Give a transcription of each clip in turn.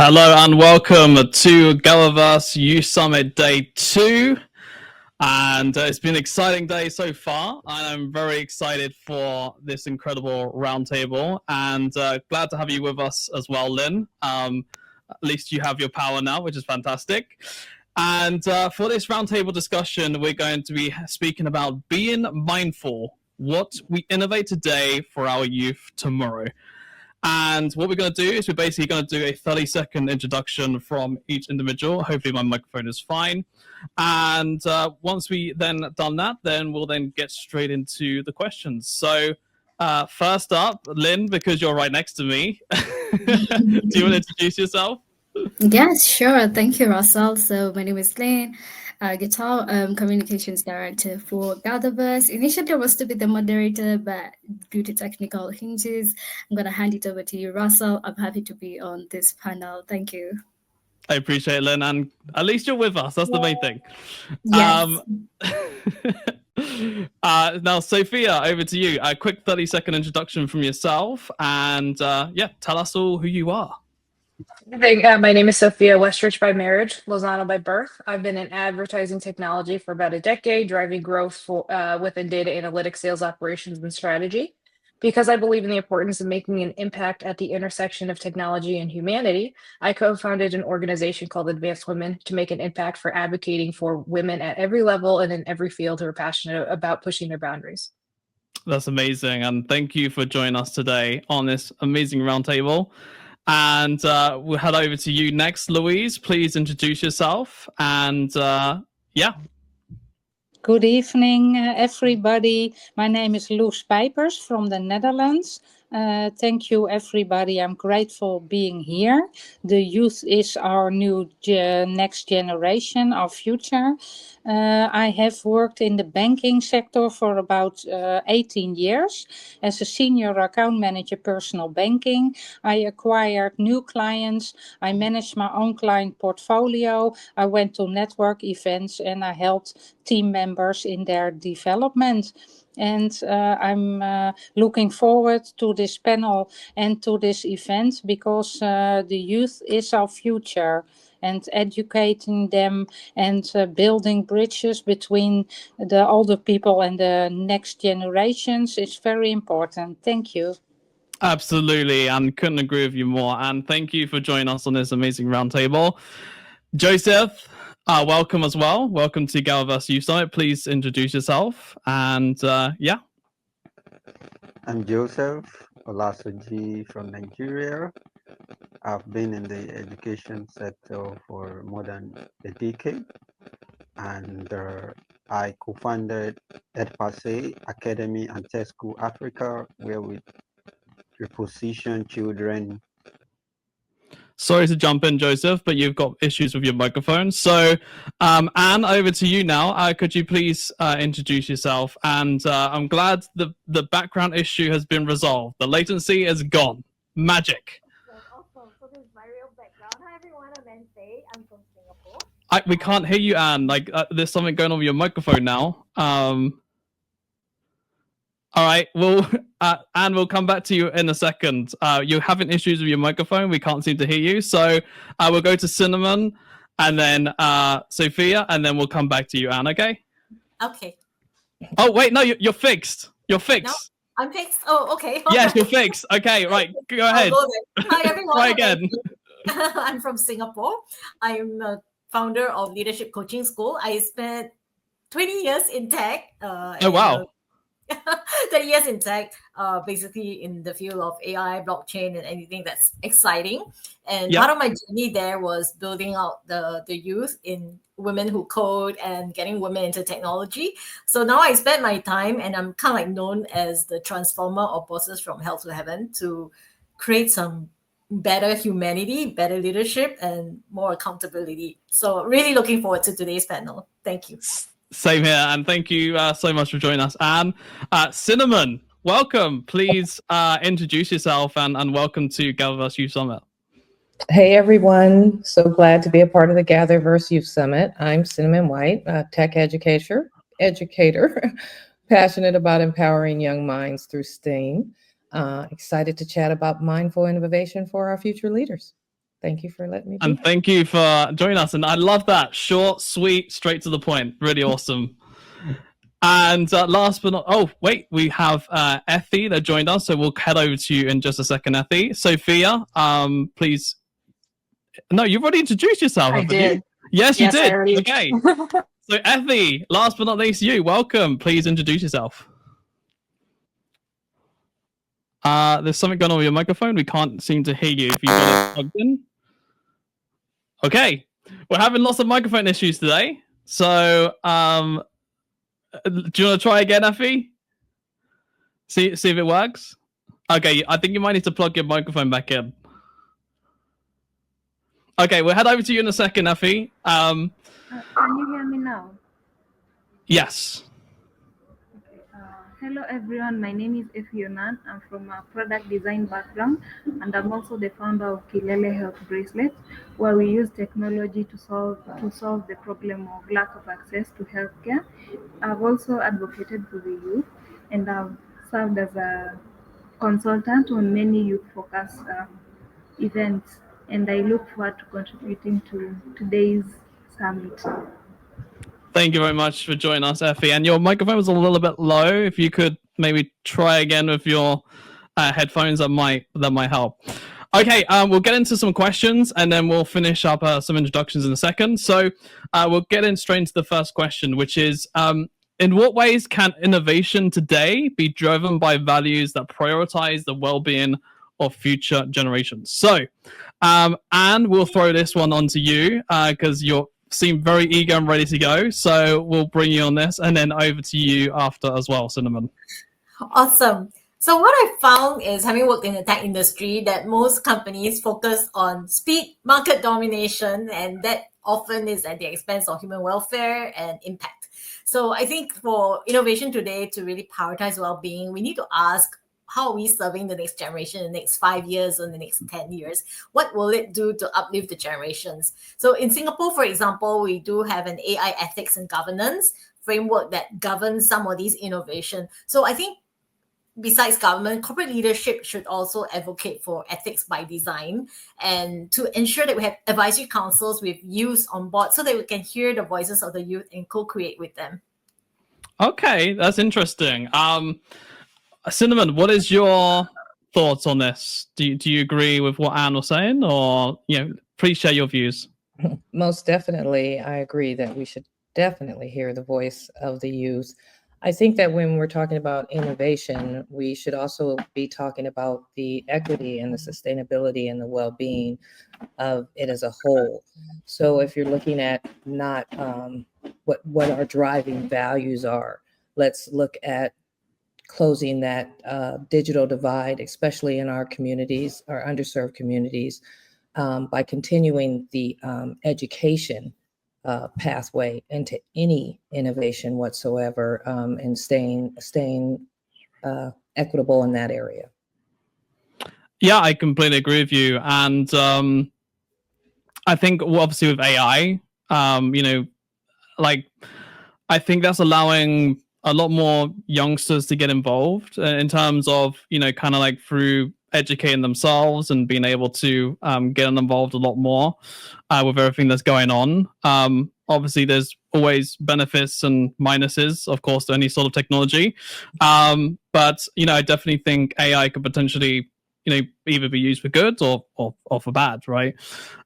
Hello and welcome to GatherVerse Youth Summit Day 2. And it's been an exciting day so far. And I'm very excited for this incredible roundtable. And glad to have you with us as well, Lynn. At least you have your power now, which is fantastic. And for this roundtable discussion, we're going to be speaking about being mindful, what we innovate today for our youth tomorrow. And what we're going to do is we're basically going to do a 30-second introduction from each individual. Hopefully my microphone is fine. And once we then done that, then we'll then get straight into the questions. So first up, Lynn, because you're right next to me, do you want to introduce yourself? Yes, sure. Thank you, Russell. So my name is Lynn, Guitar Communications Director for GatherVerse. Initially, I was to be the moderator, but due to technical hinges, I'm going to hand it over to you, Russell. I'm happy to be on this panel. Thank you. I appreciate it, Lynn, and at least you're with us. That's the main thing. Yes. Now, Sophia, over to you. A quick 30-second introduction from yourself, and tell us all who you are. My name is Sophia Westrich by marriage, Lozano by birth. I've been in advertising technology for about a decade, driving growth within data analytics, sales operations, and strategy. Because I believe in the importance of making an impact at the intersection of technology and humanity, I co-founded an organization called Advanced Women to make an impact for advocating for women at every level and in every field who are passionate about pushing their boundaries. That's amazing. And thank you for joining us today on this amazing roundtable. And we'll head over to you next, Louise. Please introduce yourself. And Good evening, everybody. My name is Loes Pijpers from the Netherlands. Thank you, everybody. I'm grateful being here. The youth is our new next generation, our future. I have worked in the banking sector for about 18 years as a senior account manager, personal banking. I acquired new clients. I managed my own client portfolio. I went to network events and I helped team members in their development. And I'm looking forward to this panel and to this event because the youth is our future, and educating them and building bridges between the older people and the next generations is very important. Thank you. Absolutely, and couldn't agree with you more. And thank you for joining us on this amazing roundtable. Joseph, welcome as well. Welcome to GatherVerse Youth Summit. Please introduce yourself. And I'm Joseph Olasoji from Nigeria. I've been in the education sector for more than a decade, and I co-founded EdPasse Academy and Tech School Africa, where we reposition children. Sorry to jump in, Joseph, but you've got issues with your microphone. So, Anne, over to you now. Could you please introduce yourself? And I'm glad the background issue has been resolved. The latency is gone. Magic. Awesome. So this is my real background. Hi, everyone. I'm Innovate. I'm from Singapore. We can't hear you, Anne. Like, there's something going on with your microphone now. All right, well, Anne, we'll come back to you in a second. You're having issues with your microphone. We can't seem to hear you. So we'll go to Cinnamon and then Sophia, and then we'll come back to you, Anne, okay? Okay. Oh, wait, no, you're fixed. You're fixed. No, I'm fixed. Oh, okay. Yes, you're fixed. Okay, right, go ahead. Hi, everyone. Try again. I'm from Singapore. I'm a founder of Leadership Coaching School. I spent 20 years in tech. Oh, wow. 30 years in tech, basically in the field of AI, blockchain, and anything that's exciting. And part of my journey there was building out the youth in women who code and getting women into technology. So now I spend my time, and I'm kind of like known as the transformer of bosses from hell to heaven, to create some better humanity, better leadership, and more accountability. So really looking forward to today's panel. Thank you. Same here, and thank you so much for joining us, Anne. Cinnamon, welcome. Please introduce yourself and welcome to GatherVerse Youth Summit. Hey, everyone. So glad to be a part of the GatherVerse Youth Summit. I'm Cinnamon White, a tech educator, passionate about empowering young minds through STEAM. Excited to chat about mindful innovation for our future leaders. Thank you for letting me be And here. thank you for joining us. And I love that. Short, sweet, straight to the point. Really awesome. And last but not, oh, wait, we have Effie that joined us. So we'll head over to you in just a second, Effie. Sophia, please. No, you've already introduced yourself, haven't you? Yes, you did. Okay. So Effie, last but not least, you. Welcome. Please introduce yourself. There's something going on with your microphone. We can't seem to hear you if you've got it plugged in. Okay. We're having lots of microphone issues today. So do you want to try again, Effie? See if it works? Okay, I think you might need to plug your microphone back in. Okay, we'll head over to you in a second, Effie. Can you hear me now? Yes. Okay. Hello everyone, my name is Efionan. I'm from a product design background, and I'm also the founder of Kilele Health Bracelets, where we use technology to solve the problem of lack of access to healthcare. I've also advocated for the youth, and I've served as a consultant on many youth-focused events, and I look forward to contributing to today's summit. Thank you very much for joining us, Effie. And your microphone was a little bit low. If you could maybe try again with your headphones, that might help. Okay, we'll get into some questions and then we'll finish up some introductions in a second. So we'll get in straight into the first question, which is, in what ways can innovation today be driven by values that prioritize the well-being of future generations? So, and we'll throw this one onto you because you seem very eager and ready to go. So we'll bring you on this and then over to you after as well, Cinnamon. Awesome. So what I found is, having worked in the tech industry, that most companies focus on speed, market domination, and that often is at the expense of human welfare and impact. So I think for innovation today to really prioritize well-being, we need to ask, how are we serving the next generation in the next 5 years or the next 10 years? What will it do to uplift the generations? So in Singapore, for example, we do have an AI ethics and governance framework that governs some of these innovation. So I think besides government, corporate leadership should also advocate for ethics by design and to ensure that we have advisory councils with youth on board so that we can hear the voices of the youth and co-create with them. Okay, that's interesting. Cinnamon, what is your thoughts on this? Do you agree with what Anne was saying, or please share your views? Most definitely, I agree that we should definitely hear the voice of the youth. I think that when we're talking about innovation, we should also be talking about the equity and the sustainability and the well-being of it as a whole. So if you're looking at not what our driving values are, let's look at closing that digital divide, especially in our communities, our underserved communities, by continuing the education pathway into any innovation whatsoever, and staying equitable in that area. Yeah, I completely agree with you. And I think obviously with AI, I think that's allowing a lot more youngsters to get involved in terms of, kind of like through educating themselves and being able to get involved a lot more with everything that's going on. Obviously, there's always benefits and minuses, of course, to any sort of technology. But, I definitely think AI could potentially, either be used for good or for bad, right?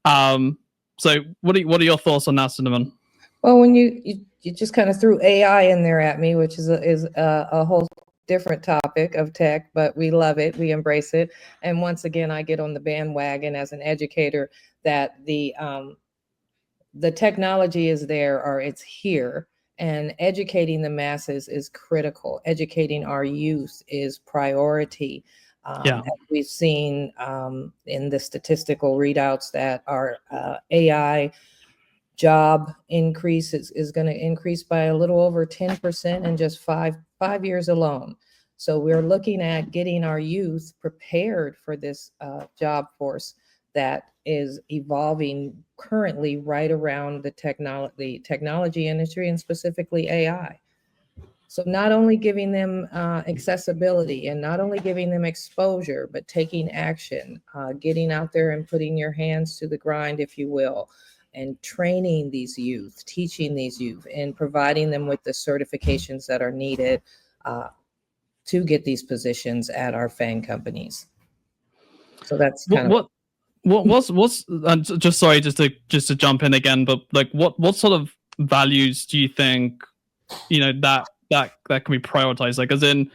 So what are your thoughts on that, Cinnamon? Well, when you just kind of threw AI in there at me, which is a whole different topic of tech, but we love it, we embrace it. And once again, I get on the bandwagon as an educator that the technology is there, or it's here, and educating the masses is critical. Educating our youth is priority. As we've seen in the statistical readouts that our AI job increase is going to increase by a little over 10% in just five years alone. So we're looking at getting our youth prepared for this job force that is evolving currently right around the technology industry, and specifically AI. So not only giving them accessibility and not only giving them exposure, but taking action, getting out there and putting your hands to the grind, if you will, and training these youth, teaching these youth, and providing them with the certifications that are needed to get these positions at our FANG companies. So that's kind of what's just sorry, just to jump in again, but like what sort of values do you think, you know, that can be prioritized? Like, as in,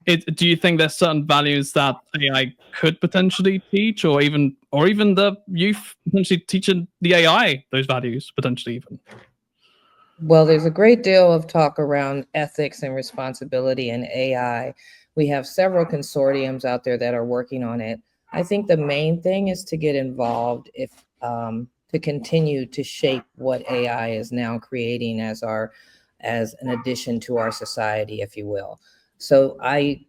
do you think there's certain values that AI could potentially teach, or even the youth potentially teaching the AI those values potentially even? Well, there's a great deal of talk around ethics and responsibility in AI. We have several consortiums out there that are working on it. I think the main thing is to get involved to continue to shape what AI is now creating as an addition to our society, if you will. So I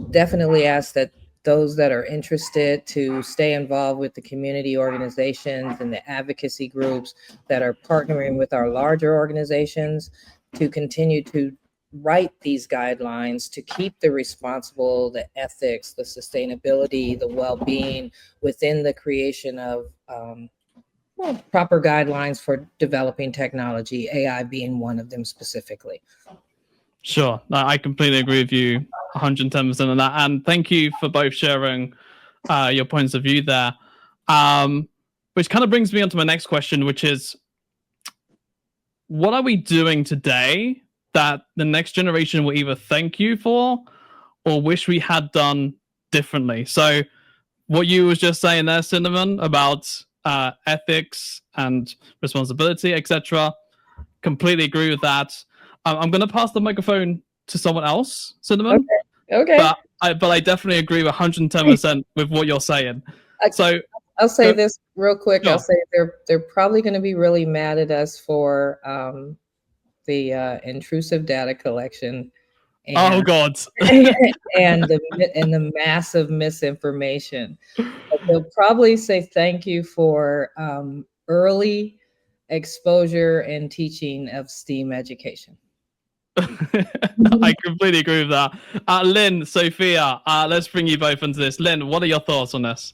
definitely ask that those that are interested to stay involved with the community organizations and the advocacy groups that are partnering with our larger organizations to continue to write these guidelines to keep the responsible, the ethics, the sustainability, the well-being within the creation of proper guidelines for developing technology, AI being one of them specifically. Sure. I completely agree with you 110% on that. And thank you for both sharing your points of view there. Which kind of brings me on to my next question, which is, what are we doing today that the next generation will either thank you for or wish we had done differently? So what you was just saying there, Cinnamon, about ethics and responsibility, etc., completely agree with that. I'm going to pass the microphone to someone else, Cinnamon. Okay. But I definitely agree 110% with what you're saying. So I'll say this real quick. Sure. I'll say they're probably going to be really mad at us for the intrusive data collection. And, oh God. and the massive misinformation. But they'll probably say thank you for early exposure and teaching of STEAM education. I completely agree with that. Lynn, Sophia, let's bring you both into this. Lynn, what are your thoughts on this?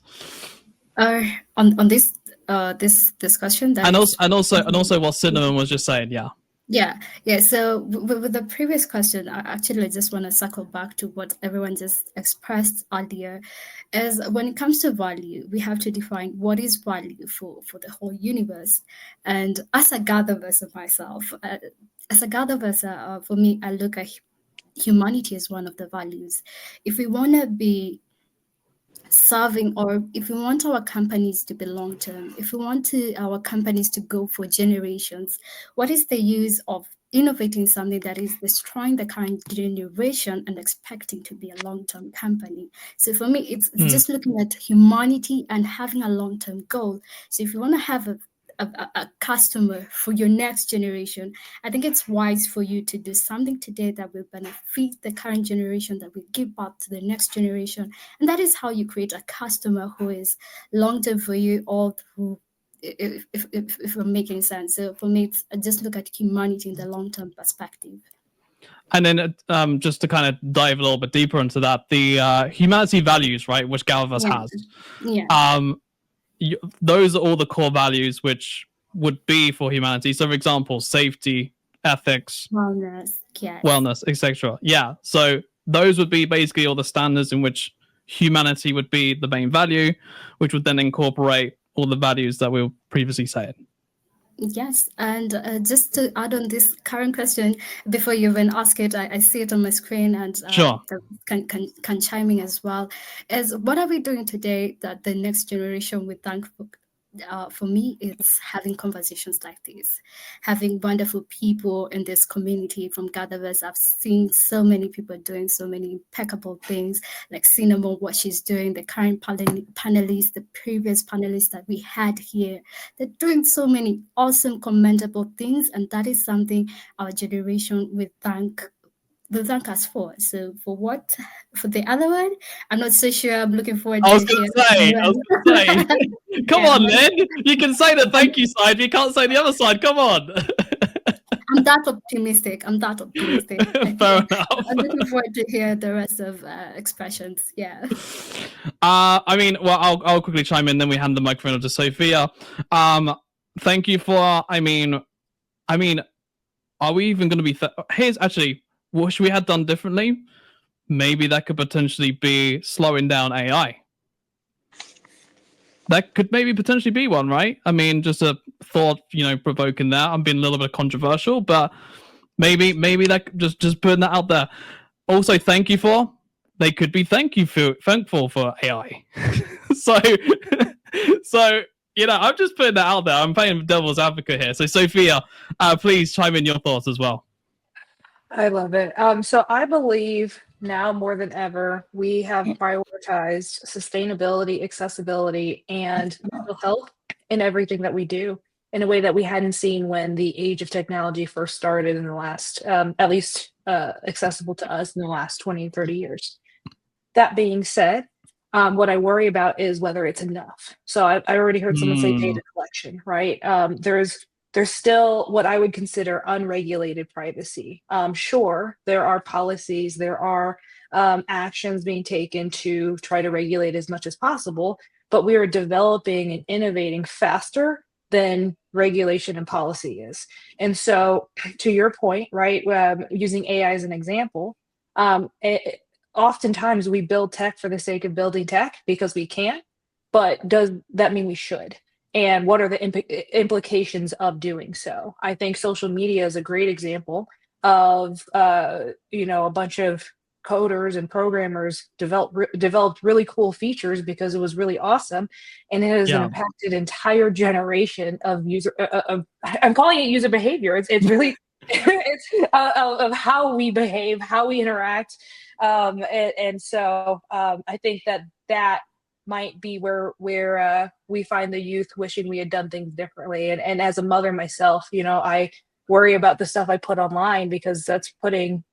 On this this discussion, and also what Cinnamon was just saying, yeah. Yeah. So with the previous question, I actually just want to circle back to what everyone just expressed earlier. As when it comes to value, we have to define what is value for the whole universe. And as a GatherVerse myself, for me, I look at humanity as one of the values. If we want to be serving, or if we want our companies to be long term, if we want our companies to go for generations, what is the use of innovating something that is destroying the current generation and expecting to be a long-term company? So for me, it's just looking at humanity and having a long-term goal. So if you want to have a customer for your next generation, I think it's wise for you to do something today that will benefit the current generation, that will give back to the next generation. And that is how you create a customer who is long-term for you all through, if we're making sense. So for me, it's just look at humanity in the long-term perspective. And then just to kind of dive a little bit deeper into that, the humanity values, right, which GatherVerse has. Yeah. Those are all the core values which would be for humanity. So, for example, safety, ethics, wellness, etc. Yeah. So those would be basically all the standards in which humanity would be the main value, which would then incorporate all the values that we were previously saying. Yes, and just to add on this current question, before you even ask it, I see it on my screen, and sure. Can chime in as well. As what are we doing today that the next generation will thank for me? It's having conversations like this, having wonderful people in this community from GatherVerse. I've seen so many people doing so many impeccable things, like Cinnamon, what she's doing, the current panelists, the previous panelists that we had here. They're doing so many awesome, commendable things, and that is something our generation will thank us for. So for the other one, I'm not so sure. I'm looking forward to I was gonna say. Come on, Lynn. You can say the thank you side, but you can't say the other side. Come on. that optimistic. I'm that optimistic. Fair enough. I'm looking forward to hear the rest of expressions. Yeah. I mean, well, I'll quickly chime in, then we hand the microphone over to Sophia. Thank you for. I mean, are we even going to be? Here's actually what should we have done differently? Maybe that could potentially be slowing down AI. That could maybe potentially be one, right? I mean, just a thought, provoking that. I'm being a little bit controversial, but maybe that just putting that out there. Also, they could be thankful for AI. so I'm just putting that out there. I'm playing devil's advocate here. So Sophia, please chime in your thoughts as well. I love it. So I believe now more than ever, we have prioritized sustainability, accessibility, and mental health in everything that we do in a way that we hadn't seen when the age of technology first started in the last, at least accessible to us in the last 20, 30 years. That being said, what I worry about is whether it's enough. So I already heard someone say data collection, right? There's still what I would consider unregulated privacy. Sure, there are policies, there are actions being taken to try to regulate as much as possible, but we are developing and innovating faster than regulation and policy is. And so to your point, right, using AI as an example, oftentimes we build tech for the sake of building tech because we can, but does that mean we should? And what are the implications of doing so? I think social media is a great example of, a bunch of coders and programmers developed really cool features because it was really awesome, and it has impacted entire generation of user. I'm calling it user behavior. It's really it's of how we behave, how we interact, and so I think that might be where we find the youth wishing we had done things differently. And as a mother myself, I worry about the stuff I put online because that's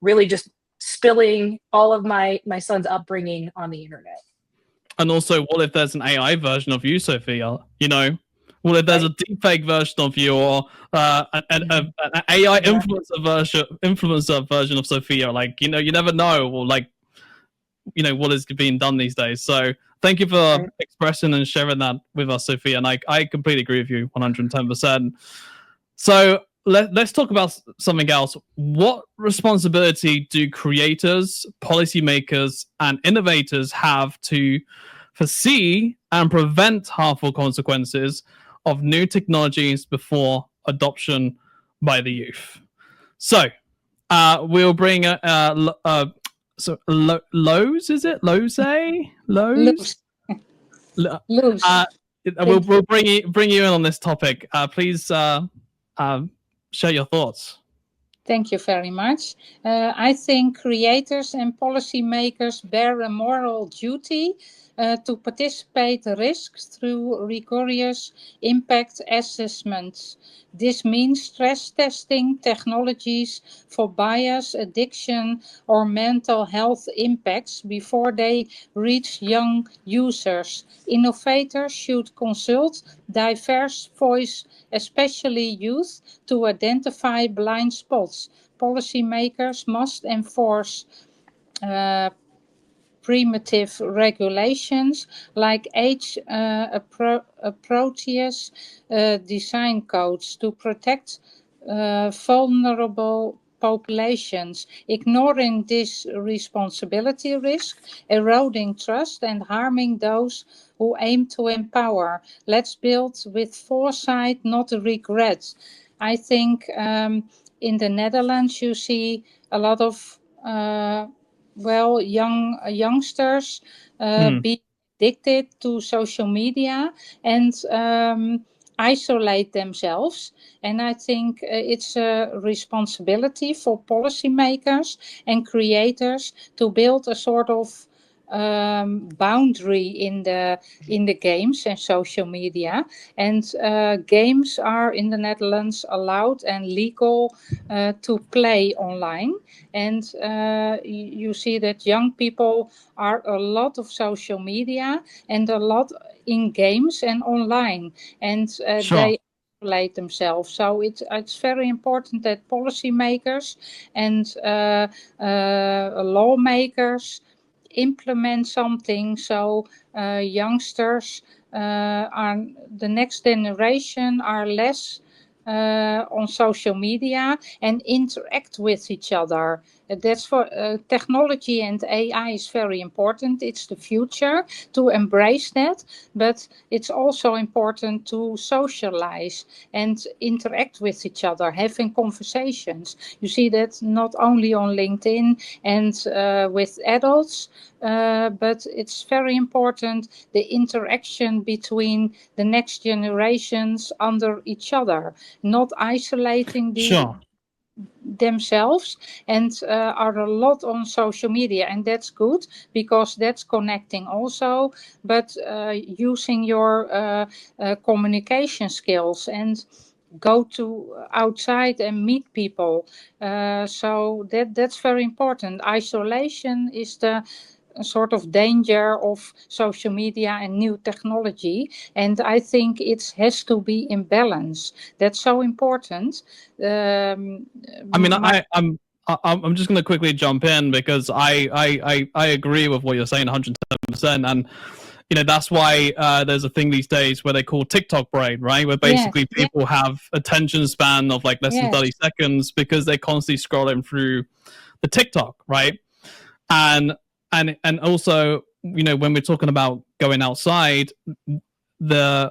really just spilling all of my son's upbringing on the internet. And also, what if there's an AI version of you, Sophia? What if there's a deepfake version of you, or an AI influencer version of Sophia? Like, you never know, or like, what is being done these days. So thank you for expressing and sharing that with us, Sophia. And I completely agree with you 110%. So let's talk about something else. What responsibility do creators, policymakers, and innovators have to foresee and prevent harmful consequences of new technologies before adoption by the youth? So we'll bring Lowe's, is it? Lowe's? Lowe's? We'll bring you in on this topic. Please share your thoughts. Thank you very much. I think creators and policymakers bear a moral duty to participate risks through rigorous impact assessments. This means stress testing technologies for bias, addiction, or mental health impacts before they reach young users. Innovators should consult diverse voice, especially youth, to identify blind spots. Policymakers must enforce primitive regulations like age appropriate design codes to protect vulnerable populations. Ignoring this responsibility risk eroding trust and harming those who aim to empower. Let's build with foresight, not regret. I think in the Netherlands you see a lot of youngsters be addicted to social media and isolate themselves. And I think it's a responsibility for policymakers and creators to build a sort of boundary in the games and social media. And games are in the Netherlands allowed and legal to play online. And you see that young people are a lot of social media and a lot in games and online. And they isolate themselves. So it's very important that policymakers and lawmakers implement something so youngsters are the next generation are less on social media and interact with each other. That's for technology, and AI is very important. It's the future to embrace that, but it's also important to socialize and interact with each other, having conversations. You see that not only on LinkedIn and with adults, but it's very important the interaction between the next generations under each other, not isolating themselves, and are a lot on social media, and that's good because that's connecting also, but using your communication skills and go to outside and meet people, so that's very important. Isolation is the sort of danger of social media and new technology, and I think it has to be in balance. That's so important. I mean, I'm just going to quickly jump in because I agree with what you're saying 110%, and that's why there's a thing these days where they call TikTok brain, right? Where basically people have attention span of like less than 30 seconds because they're constantly scrolling through the TikTok, right? And also, when we're talking about going outside, we're not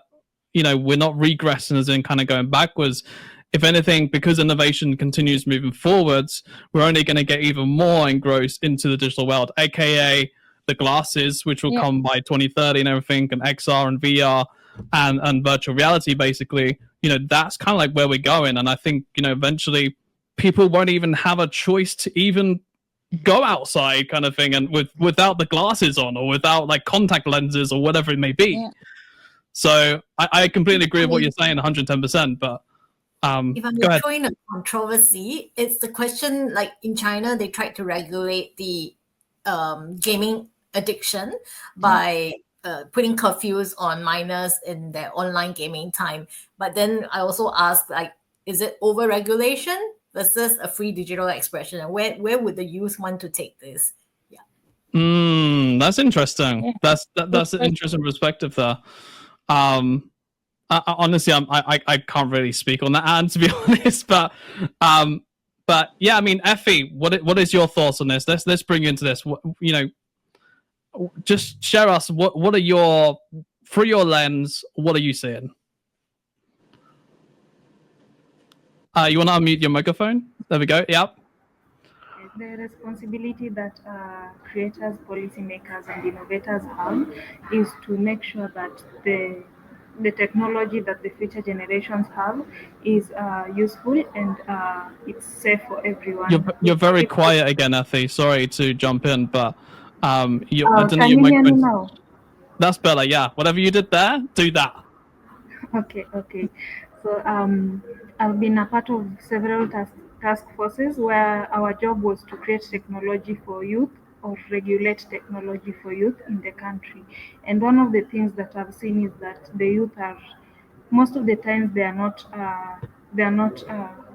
regressing as in kind of going backwards. If anything, because innovation continues moving forwards, we're only going to get even more engrossed into the digital world, aka the glasses, which will come by 2030 and everything, and XR and VR and virtual reality, basically. That's kind of like where we're going. And I think, eventually people won't even have a choice to even go outside kind of thing, and without the glasses on or without like contact lenses or whatever it may be. So I completely agree with what you're saying 110%, but if I'm throwing a controversy, it's the question, like in China they tried to regulate the gaming addiction by putting curfews on minors in their online gaming time. But then I also asked, like, is it over-regulation versus a free digital expression? And where would the youth want to take this? That's interesting. That's an interesting perspective there. Honestly, I can't really speak on that, and to be honest, but yeah, I mean, Effie, what is your thoughts on this? Let's bring you into this. Just share us what are your, through your lens, what are you seeing? You want to unmute your microphone? There we go. Yep. The responsibility that creators, policymakers, and innovators have is to make sure that the technology that the future generations have is useful and it's safe for everyone. You're very quiet again, Effie. Sorry to jump in, but I don't know. Can you hear me now? That's better. Yeah. Whatever you did there, do that. Okay. So I've been a part of several task forces where our job was to create technology for youth or regulate technology for youth in the country. And one of the things that I've seen is that the youth are, most of the times, they are not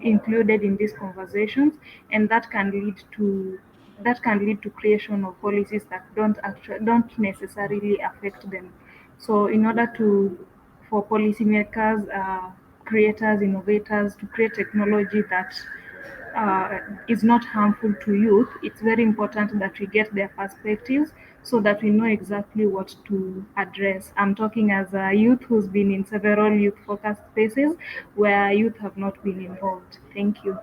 included in these conversations, and that can lead to creation of policies that don't necessarily affect them. So in order for policymakers, creators, innovators to create technology that is not harmful to youth, it's very important that we get their perspectives so that we know exactly what to address. I'm talking as a youth who's been in several youth-focused spaces where youth have not been involved. Thank you.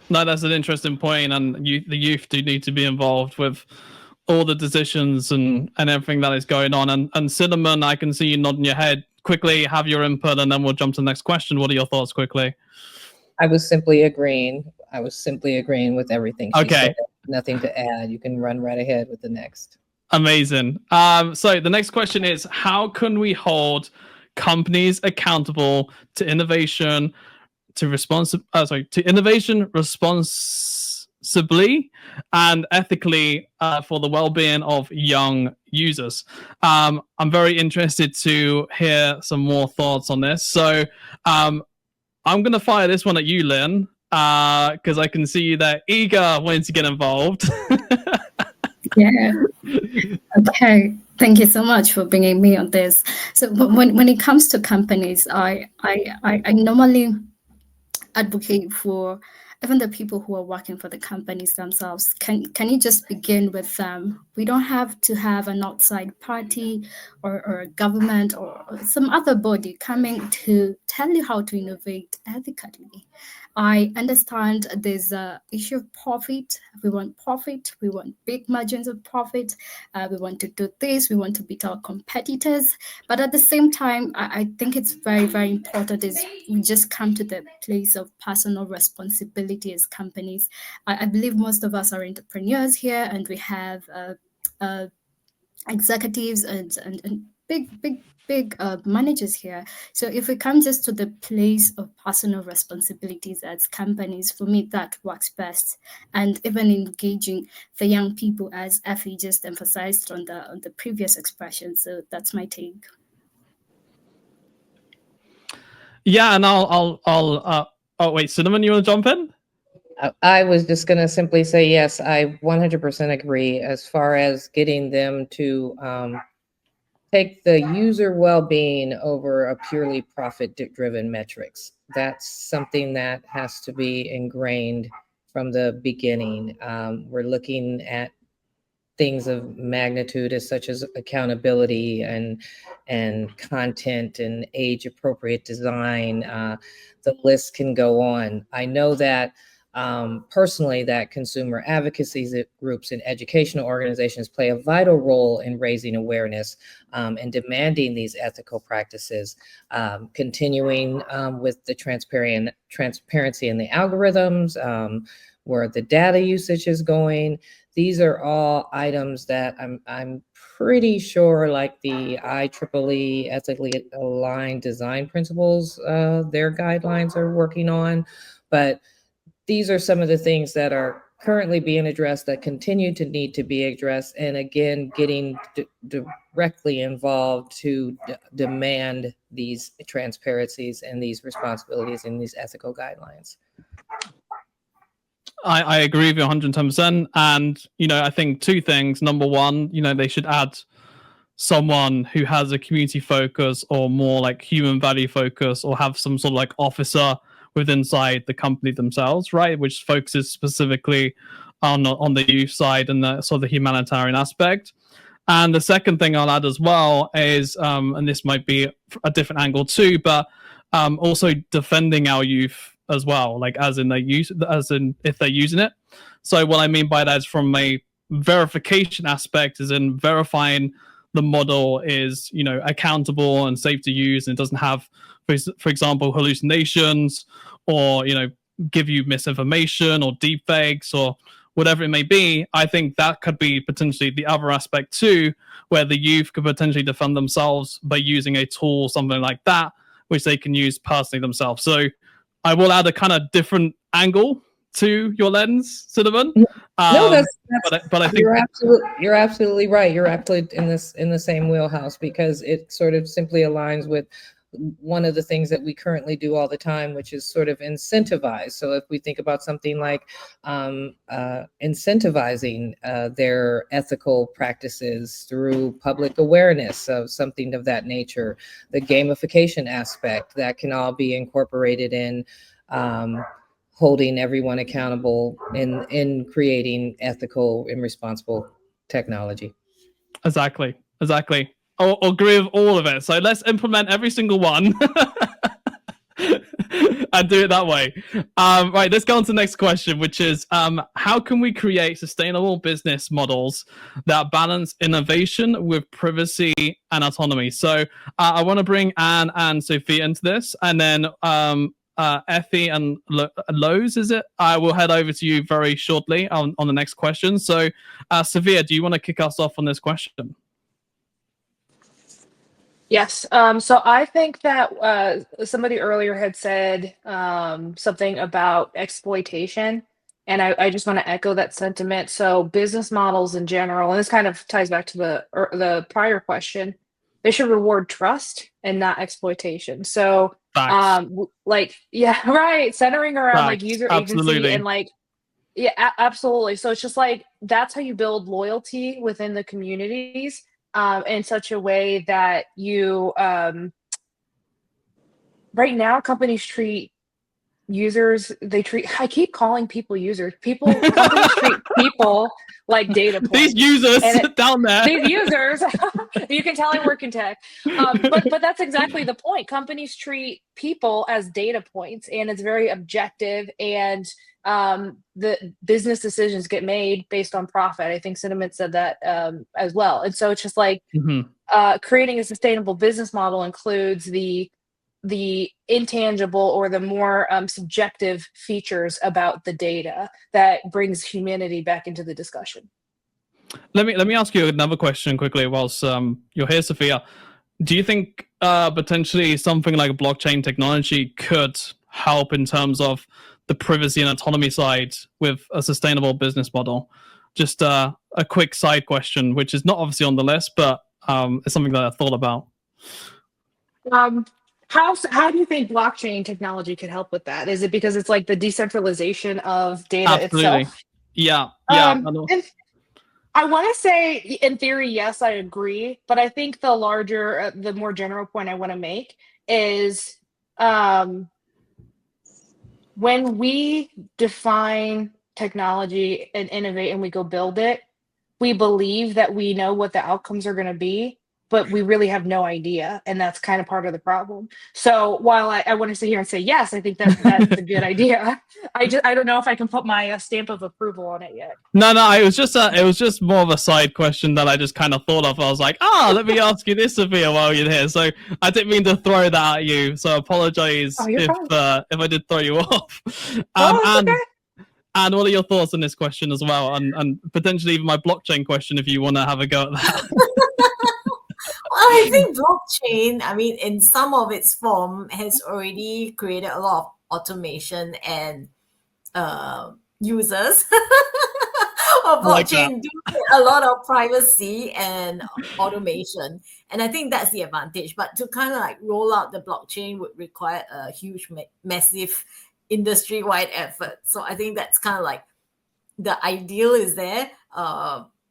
No, that's an interesting point, and the youth do need to be involved with all the decisions and everything that is going on. And Cinnamon, I can see you nodding your head. Quickly, have your input, and then we'll jump to the next question. What are your thoughts, quickly? I was simply agreeing with everything she said. Nothing to add. You can run right ahead with the next. Amazing. So the next question is, how can we hold companies accountable to innovation, to innovation responsibility responsibly and ethically for the well-being of young users. I'm very interested to hear some more thoughts on this. So I'm going to fire this one at you, Lynn, because I can see you there eager wanting to get involved. Yeah. Okay. Thank you so much for bringing me on this. So when it comes to companies, I normally advocate for even the people who are working for the companies themselves. Can you just begin with them? We don't have to have an outside party or a government or some other body coming to tell you how to innovate ethically. I understand there's a issue of profit. We want profit. We want big margins of profit. We want to do this. We want to beat our competitors. But at the same time, I think it's very, very important is we just come to the place of personal responsibility as companies. I believe most of us are entrepreneurs here, and we have executives and big managers here. So if we come just to the place of personal responsibilities as companies, for me, that works best. And even engaging the young people, as Effie just emphasized on the previous expression. So that's my take. Yeah, and I'll oh wait, Cinnamon, you want to jump in? I was just going to simply say, yes, I 100% agree as far as getting them to take the user well-being over a purely profit-driven metrics. That's something that has to be ingrained from the beginning. We're looking at things of magnitude as such as accountability and content and age-appropriate design. The list can go on. I know that personally that consumer advocacy groups and educational organizations play a vital role in raising awareness and demanding these ethical practices, continuing with the transparency in the algorithms, where the data usage is going. These are all items that I'm pretty sure, like the IEEE ethically aligned design principles, their guidelines are working on. But these are some of the things that are currently being addressed that continue to need to be addressed. And again, getting directly involved to demand these transparencies and these responsibilities and these ethical guidelines. I agree with you 110%. And, I think two things. Number one, they should add someone who has a community focus or more like human value focus, or have some sort of like officer within inside the company themselves, right? Which focuses specifically on the youth side and the sort of the humanitarian aspect. And the second thing I'll add as well is, and this might be a different angle too, but also defending our youth as well, like as in if they're using it. So what I mean by that is from a verification aspect, is in verifying the model is accountable and safe to use, and it doesn't have, for example, hallucinations, or give you misinformation or deep fakes or whatever it may be. I think that could be potentially the other aspect too, where the youth could potentially defend themselves by using a tool, something like that, which they can use personally themselves. So I will add a kind of different angle to your lens, Cinnamon. No, that's but I think you're absolutely right. You're absolutely in the same wheelhouse, because it sort of simply aligns with one of the things that we currently do all the time, which is sort of incentivize. So if we think about something like incentivizing their ethical practices through public awareness of something of that nature, the gamification aspect, that can all be incorporated in holding everyone accountable in creating ethical and responsible technology. Exactly. I'll agree with all of it. So let's implement every single one and do it that way. Right, let's go on to the next question, which is how can we create sustainable business models that balance innovation with privacy and autonomy? So I want to bring Anne and Sophia into this, and then Effie and Lowe's, is it? I will head over to you very shortly on the next question. So Sophia, do you want to kick us off on this question? Yes. So I think that somebody earlier had said something about exploitation And I just want to echo that sentiment. So business models in general, and this kind of ties back to the prior question, they should reward trust and not exploitation. So Facts. yeah, right, centering around like Facts. user agency Absolutely. and like yeah, absolutely. So it's just like that's how you build loyalty within the communities in such a way that you right now companies treat users, I keep calling people users. Companies treat people like data points. These users down there. These users, you can tell I work in tech. But that's exactly the point. Companies treat people as data points, and it's very objective, and the business decisions get made based on profit. I think Cinnamon said that as well. And so it's just like creating a sustainable business model includes the intangible or the more subjective features about the data that brings humanity back into the discussion. Let me ask you another question quickly whilst you're here, Sophia. Do you think potentially something like blockchain technology could help in terms of the privacy and autonomy side with a sustainable business model? Just a quick side question, which is not obviously on the list, but it's something that I thought about. How do you think blockchain technology could help with that? Is it because it's like the decentralization of data itself? Yeah. And I want to say, in theory, yes, I agree. But I think the more general point I want to make is when we define technology and innovate and we go build it, we believe that we know what the outcomes are going to be, but we really have no idea. And that's kind of part of the problem. So while I want to sit here and say, yes, I think that's a good idea, I don't know if I can put my stamp of approval on it yet. No, it was just more of a side question that I just kind of thought of. I was like, let me ask you this, Sophia, while you're here. So I didn't mean to throw that at you. So I apologize if I did throw you off. Okay. And what are your thoughts on this question as well? And potentially even my blockchain question, if you want to have a go at that. Well, I think blockchain, in some of its form, has already created a lot of automation and users of blockchain do a lot of privacy and automation. And I think that's the advantage. But to kind of like roll out the blockchain would require a huge, massive industry-wide effort. So I think that's kind of like the ideal is there.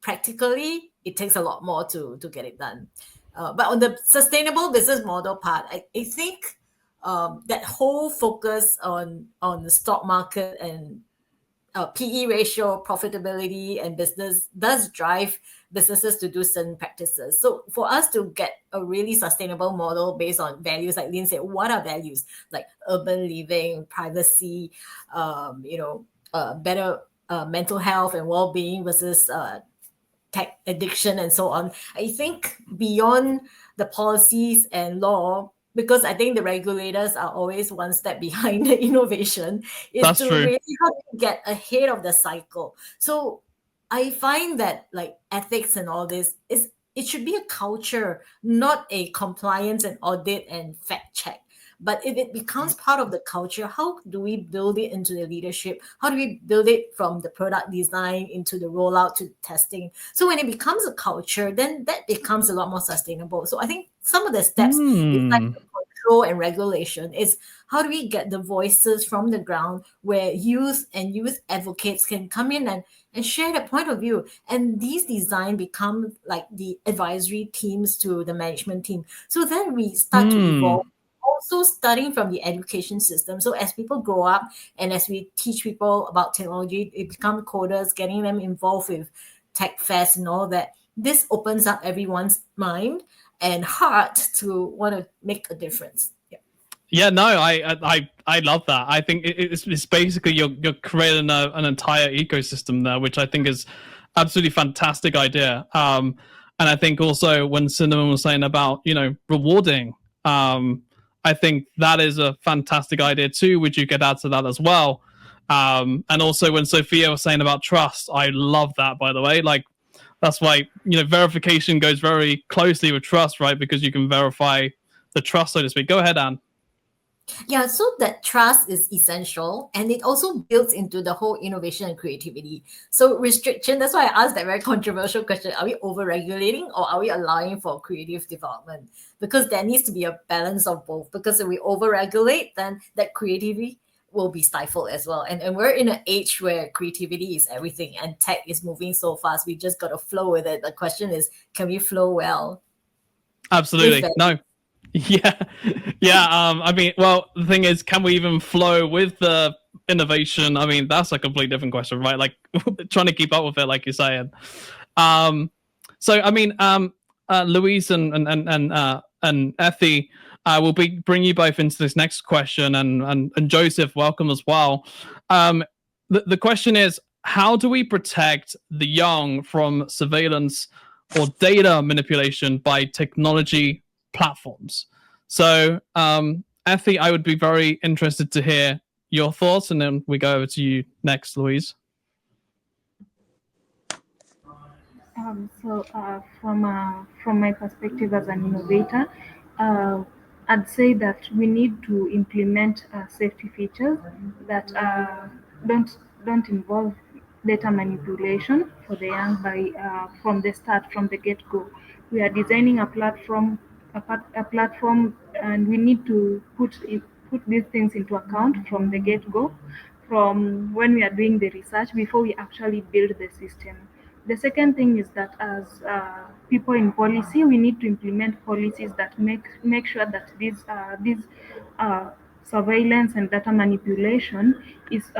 Practically, it takes a lot more to get it done. But on the sustainable business model part, I think that whole focus on the stock market and PE ratio, profitability, and business does drive businesses to do certain practices. So for us to get a really sustainable model based on values, like Lynn said, what are values? Like urban living, privacy, better mental health and well-being versus tech addiction and so on. I think beyond the policies and law, because I think the regulators are always one step behind the innovation, is to really help get ahead of the cycle. So I find that like ethics and all this it should be a culture, not a compliance and audit and fact check. But if it becomes part of the culture, how do we build it into the leadership? How do we build it from the product design into the rollout to testing? So when it becomes a culture, then that becomes a lot more sustainable. So I think some of the steps besides the control and regulation is how do we get the voices from the ground where youth and youth advocates can come in and share their point of view. And these design become like the advisory teams to the management team. So then we start to evolve. Also starting from the education system. So as people grow up and as we teach people about technology, they become coders, getting them involved with tech fest and all that. This opens up everyone's mind and heart to want to make a difference. Yeah, no, I love that. I think it's basically you're creating an entire ecosystem there, which I think is absolutely fantastic idea. And I think also when Cinnamon was saying about rewarding. I think that is a fantastic idea too, which you could add to that as well. And also when Sophia was saying about trust, I love that, by the way. Like, that's why, verification goes very closely with trust, right? Because you can verify the trust, so to speak. Go ahead, Anne. Yeah, so that trust is essential, and it also builds into the whole innovation and creativity. So restriction, that's why I asked that very controversial question. Are we over-regulating or are we allowing for creative development? Because there needs to be a balance of both. Because if we over-regulate, then that creativity will be stifled as well. And we're in an age where creativity is everything and tech is moving so fast. We just got to flow with it. The question is, can we flow well? Absolutely. No. Yeah. Yeah. I mean, well, the thing is, can we even flow with the innovation? I mean, that's a completely different question, right? Like trying to keep up with it, like you're saying. So I mean, Louise and Effie, will bring you both into this next question, and Joseph, welcome as well. The question is, how do we protect the young from surveillance or data manipulation by technology platforms? So, Effie, I would be very interested to hear your thoughts, and then we go over to you next, Louise. From my perspective as an innovator, I'd say that we need to implement safety features that don't involve data manipulation for the young by from the start, from the get-go. We are designing a platform, and we need to put these things into account from the get-go, from when we are doing the research before we actually build the system. The second thing is that as people in policy, we need to implement policies that make sure that these surveillance and data manipulation is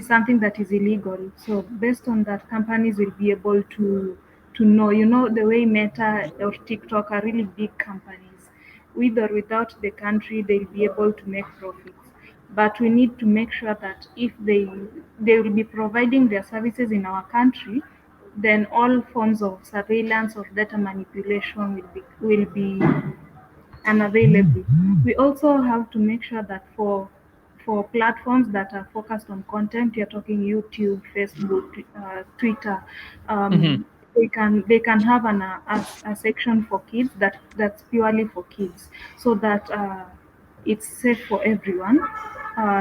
something that is illegal. So based on that, companies will be able to know, the way Meta or TikTok are really big companies. With or without the country, they'll be able to make profits. But we need to make sure that if they will be providing their services in our country, then all forms of surveillance or data manipulation will be unavailable. We also have to make sure that for platforms that are focused on content, you're talking YouTube, Facebook, Twitter, they can have a section for kids that's purely for kids, so that it's safe for everyone,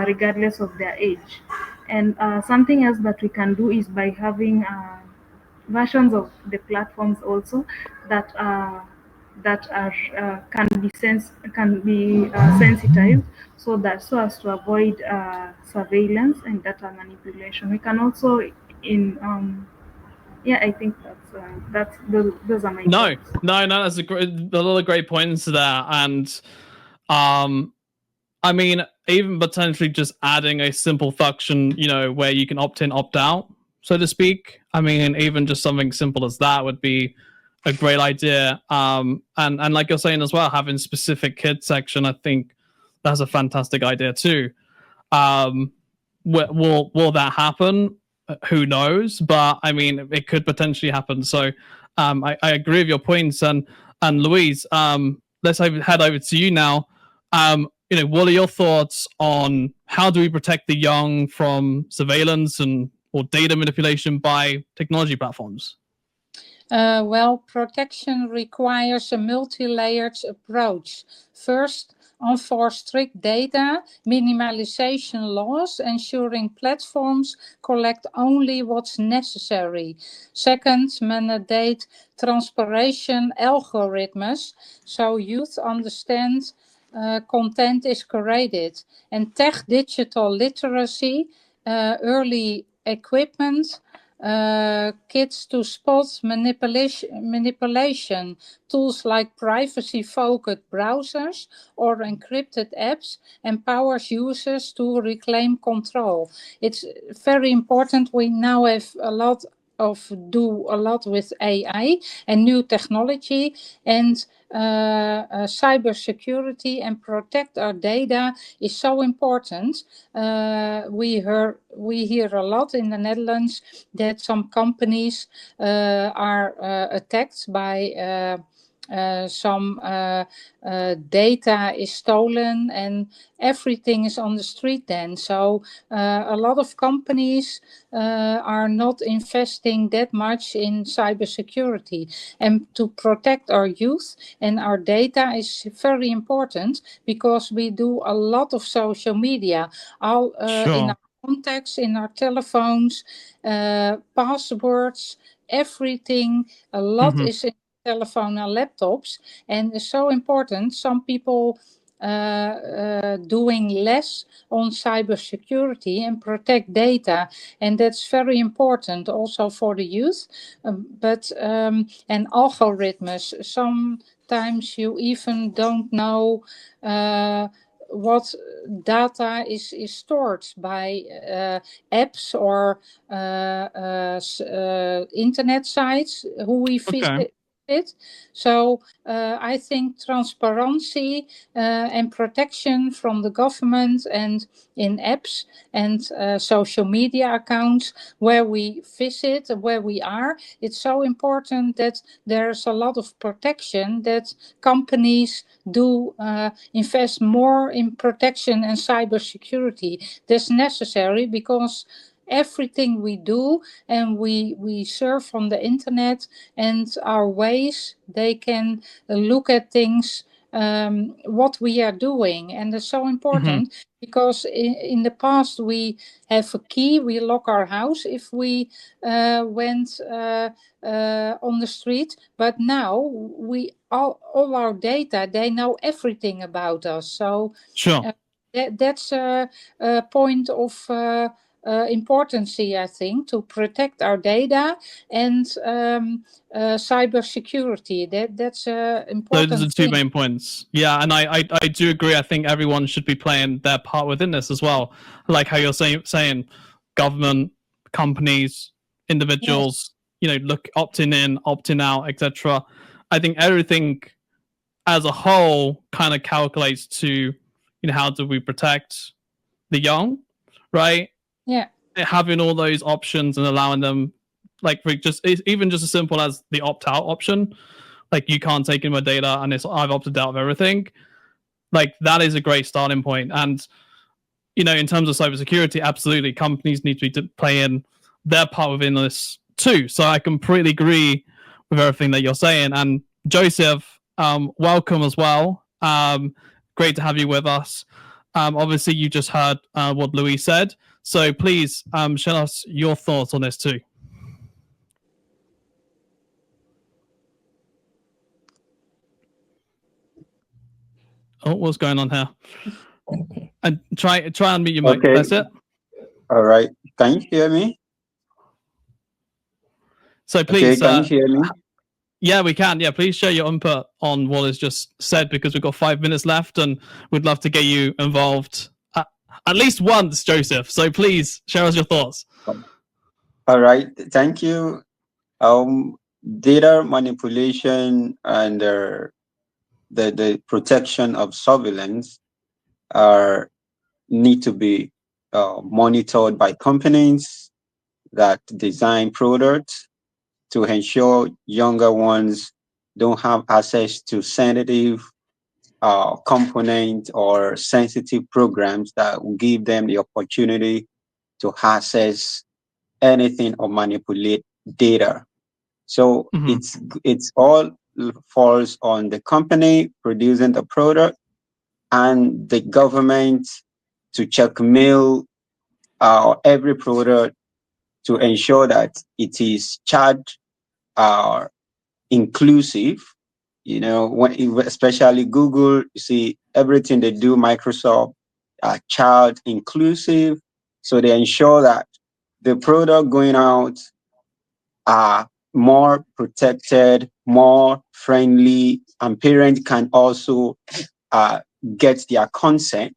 regardless of their age. And something else that we can do is by having versions of the platforms also that are can be sensitized, so as to avoid surveillance and data manipulation. We can also I think those are my thoughts. No, that's a lot of great points there, and I mean, even potentially just adding a simple function, where you can opt in, opt out, so to speak. I mean, even just something simple as that would be a great idea. And like you're saying as well, having specific kids section, I think that's a fantastic idea too. Will that happen? Who knows? But I mean, it could potentially happen. So I agree with your points. And Louise, let's head over to you now. What are your thoughts on how do we protect the young from surveillance or data manipulation by technology platforms? Well, protection requires a multi-layered approach. First, enforce strict data minimalization laws, ensuring platforms collect only what's necessary. Second, mandate transparation algorithms so youth understand content is curated. And tech digital literacy, early equipment, kids to spot manipulation. Tools like privacy-focused browsers or encrypted apps empowers users to reclaim control. It's very important. We now have do a lot with AI and new technology, and cybersecurity and protect our data is so important. We hear a lot in the Netherlands that some companies are attacked by some data is stolen and everything is on the street then. So a lot of companies are not investing that much in cybersecurity. And to protect our youth and our data is very important because we do a lot of social media, all in our contacts, in our telephones, passwords, everything. A lot is in telephone and laptops, and it's so important. Some people doing less on cybersecurity and protect data, and that's very important also for the youth. And algorithms, sometimes you even don't know what data is stored by apps or internet sites who we visit. So I think transparency and protection from the government and in apps and social media accounts where we visit, where we are, it's so important that there's a lot of protection, that companies do invest more in protection and cybersecurity. That's necessary because everything we do and we surf on the internet, and our ways, they can look at things, what we are doing, and it's so important because in the past we have a key, we lock our house if we went on the street, but now we all our data, they know everything about us. So that's a point of importance, I think, to protect our data and cybersecurity. That's important. Those are the two main points. Yeah, and I do agree. I think everyone should be playing their part within this as well. Like how you're saying government, companies, individuals, look, opting in, opting out, etc. I think everything as a whole kind of calculates to, how do we protect the young, right? Yeah. Having all those options and allowing them, like even just as simple as the opt-out option, like you can't take in my data and I've opted out of everything. Like that is a great starting point. And, in terms of cybersecurity, absolutely, companies need to be playing their part within this too. So I completely agree with everything that you're saying. And Joseph, welcome as well. Great to have you with us. Obviously, you just heard what Louis said. So please share us your thoughts on this too. Oh, what's going on here? And try and mute your mic. Okay. That's it. All right. Can you hear me? So please. Okay, can you hear me? Yeah, we can. Yeah, please share your input on what is just said because we've got 5 minutes left and we'd love to get you involved at least once, Joseph. So please share us your thoughts. All right. Thank you. Data manipulation and the protection of surveillance need to be monitored by companies that design products to ensure younger ones don't have access to sensitive components or sensitive programs that will give them the opportunity to access anything or manipulate data. So it's all falls on the company producing the product and the government to checkmail every product to ensure that it is child inclusive. Especially Google, you see everything they do, Microsoft, child inclusive. So they ensure that the product going out are more protected, more friendly, and parents can also get their consent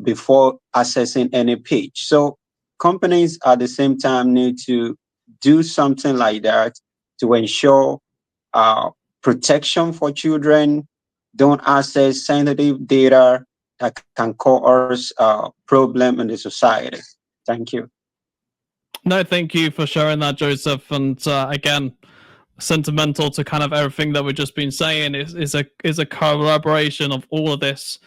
before accessing any page. So companies at the same time need to do something like that to ensure protection for children, don't access sensitive data that can cause problem in the society. Thank you. No, thank you for sharing that, Joseph. And again, sentimental to kind of everything that we've just been saying. Is a collaboration of all of this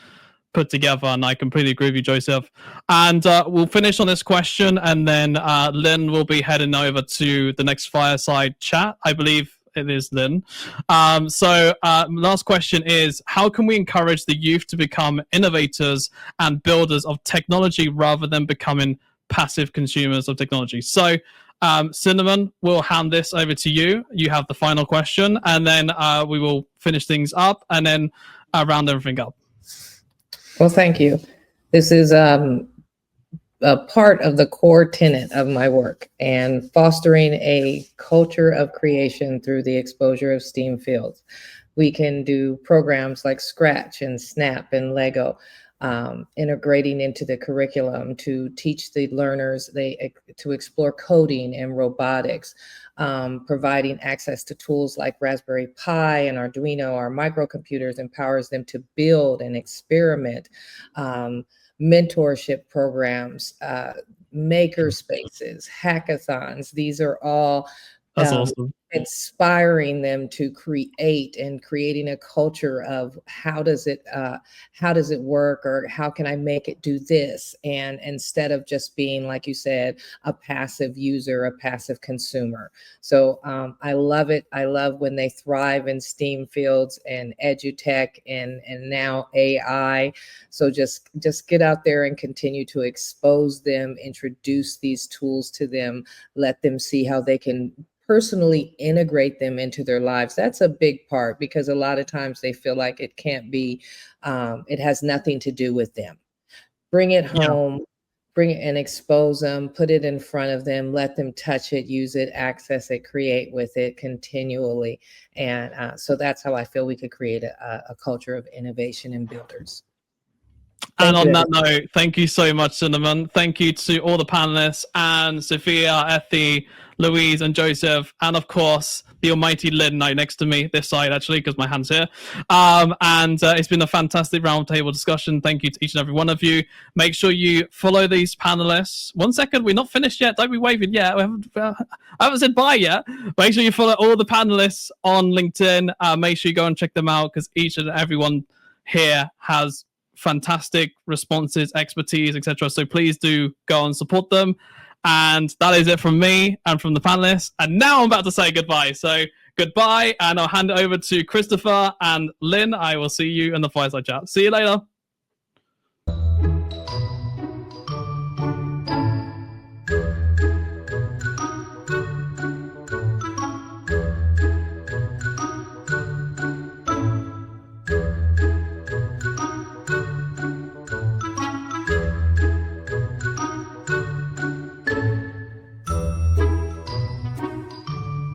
put together, and I completely agree with you, Joseph. And we'll finish on this question, and then Lynn will be heading over to the next fireside chat. I believe it is Lynn. Last question is, how can we encourage the youth to become innovators and builders of technology rather than becoming passive consumers of technology? So Cinnamon, we'll hand this over to you. You have the final question, and then we will finish things up and then round everything up. Well, thank you. This is a part of the core tenet of my work, and fostering a culture of creation through the exposure of STEAM fields. We can do programs like Scratch and Snap and Lego, integrating into the curriculum to teach the learners to explore coding and robotics, providing access to tools like Raspberry Pi and Arduino. Our microcomputers empowers them to build and experiment, mentorship programs, maker spaces, hackathons. These are all That's awesome. Inspiring them to create and creating a culture of how does it work, or how can I make it do this, and instead of just being, like you said, a passive user, a passive consumer. So I love it. I love when they thrive in STEAM fields and edutech and now AI. So just get out there and continue to expose them, introduce these tools to them, let them see how they can personally integrate them into their lives. That's a big part, because a lot of times they feel like it can't be, it has nothing to do with them. Bring it home, bring it and expose them, put it in front of them, let them touch it, use it, access it, create with it continually. And so that's how I feel we could create a culture of innovation and builders. And on that note, thank you so much, Cinnamon. Thank you to all the panelists, and Sophia, Effie, Louise, and Joseph, and of course, the almighty Lynn next to me, this side actually, because my hand's here. It's been a fantastic roundtable discussion. Thank you to each and every one of you. Make sure you follow these panelists. 1 second, we're not finished yet. Don't be waving yet. I haven't said bye yet. Make sure you follow all the panelists on LinkedIn. Make sure you go and check them out, because each and every one here has fantastic responses, expertise, etc. So please do go and support them. And that is it from me and from the panelists. And now I'm about to say goodbye. So goodbye, and I'll hand it over to Christopher and Lynn. I will see you in the fireside chat. See you later.